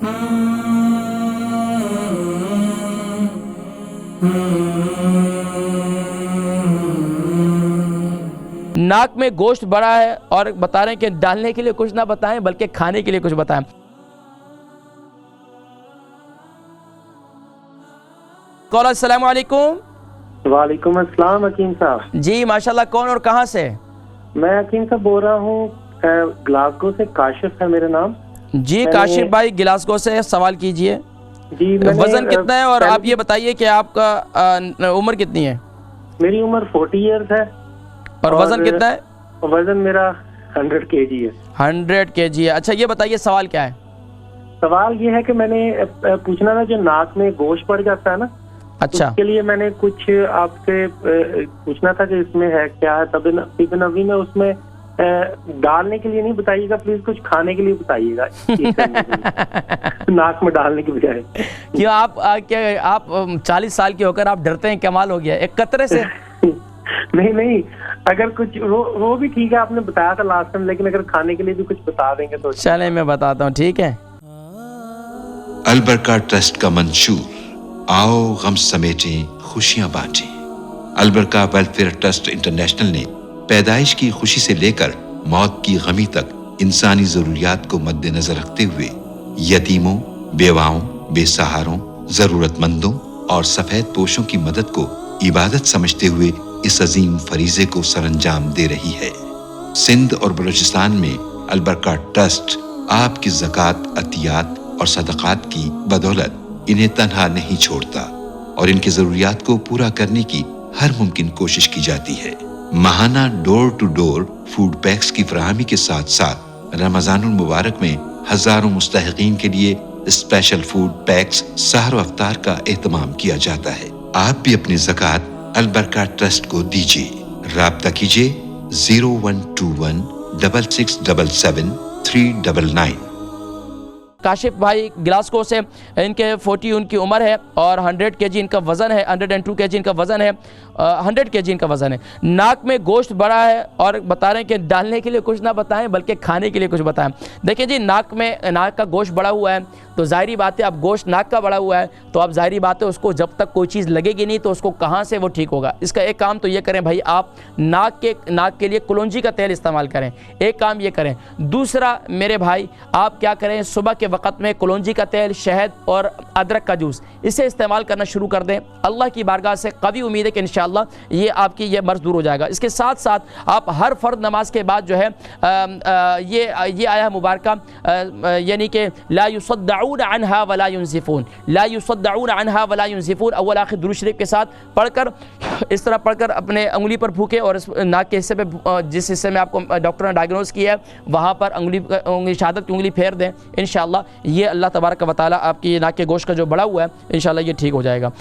नाक में गोश्त बड़ा है और बता रहे हैं कि डालने के लिए कुछ ना बताएं बल्कि खाने के लिए कुछ बताएं। कॉलर अस्सलाम वालेकुम। वालेकुम अस्सलाम हकीम साहब। जी माशाल्लाह, कौन और कहां से? मैं हकीम साहब बोल रहा हूँ, ग्लासगो से काशिफ है मेरा नाम। जी काशिफ भाई ग्लासगो से, सवाल कीजिए। जी वजन कितना है और आप ये बताइए कि आपका उम्र कितनी है? मेरी उम्र 40 इयर्स है। और वजन कितना है? वजन मेरा 100 kg है। 100 kg है। अच्छा ये बताइए सवाल क्या है? सवाल ये है कि मैंने पूछना था, जो नाक में गोश्त पड़ जाता है ना, अच्छा उसके लिए मैंने कुछ आपसे पूछना था कि इसमें है क्या है। तब नबी में उसमें डालने के लिए नहीं बताइएगा प्लीज, कुछ खाने के लिए बताइएगा। नाक में डालने की बजाय। क्यों आप 40 साल के होकर आप डरते हैं? कमाल हो गया, एक कतरे से। नहीं, अगर कुछ वो भी ठीक है, आपने बताया था लास्ट टाइम, लेकिन अगर खाने के लिए भी कुछ बता देंगे तो। चले मैं बताता हूँ, ठीक है। अल बरका ट्रस्ट का मंशूर, आओ गम समेटें खुशियां बांटें। अल बरका वेलफेयर ट्रस्ट इंटरनेशनल ने पैदाइश की खुशी से लेकर मौत की गमी तक इंसानी जरूरियात को मद्देनजर रखते हुए यतीमों, बेवाओं, बेसहारों, जरूरतमंदों और सफेद पोशों की मदद को इबादत समझते हुए इस अजीम फरीजे को सरअंजाम दे रही है। सिंध और बलूचिस्तान में अल बरका ट्रस्ट आपकी ज़कात, अतियात और सदक़ात की बदौलत इन्हें तन्हा नहीं छोड़ता और इनकी जरूरियात को पूरा करने की हर मुमकिन कोशिश की जाती है। माहाना door to door food packs की फराहमी के साथ साथ रमजानुल मुबारक में हजारों मुस्तहिकीन के लिए स्पेशल फूड पैक्स सहर व अफ्तार का एहतमाम किया जाता है। आप भी अपनी ज़कात अल बरका ट्रस्ट को दीजिए। राब्ता कीजिए 0121 6677 399। काशिफ भाई ग्लासगो से, इनके 40 उनकी उम्र है और 100 kg इनका वज़न है, 102 kg इनका वज़न है, 100 kg इनका वज़न है। नाक में गोश्त बड़ा है और बता रहे हैं कि डालने के लिए कुछ ना बताएं बल्कि खाने के लिए कुछ बताएं। देखिए जी, नाक का गोश्त बड़ा हुआ है तो ज़ाहिरी बात है, अब गोश्त नाक का बड़ा हुआ है तो अब ज़ाहिरी बात है उसको जब तक कोई चीज़ लगेगी नहीं तो उसको कहाँ से वो ठीक होगा। इसका एक काम तो ये करें भाई, आप नाक के लिए कुलौंजी का तेल इस्तेमाल करें, एक काम ये करें। दूसरा मेरे भाई, आप क्या करें, सुबह के वक़्त में कुलौंजी का तेल, शहद और अदरक का जूस इसे इस्तेमाल करना शुरू कर दें। अल्लाह की बारगाह से कवी उम्मीद है कि इंशाअल्लाह ये आपकी ये मर्ज़ दूर हो जाएगा। इसके साथ साथ आप हर फ़र्द नमाज के बाद जो है ये आया मुबारका यानी कि ला युसद्दऊन अन्हा वला युनज़िफून, ला युसद्दऊन अन्हा वला युनज़िफून अव्वल आखिर दुरूद शरीफ के साथ पढ़कर, इस तरह पढ़कर अपने उंगली पर फूके और इस नाक के हिस्से पे, जिस हिस्से में आपको डॉक्टर ने डायग्नोज किया है वहाँ पर उंगली शहादत की उंगली फेर दें। इंशाअल्लाह ये अल्लाह तबारक व तआला आपकी नाक के गोश्त का जो बड़ा हुआ है इंशाअल्लाह ये ठीक हो जाएगा।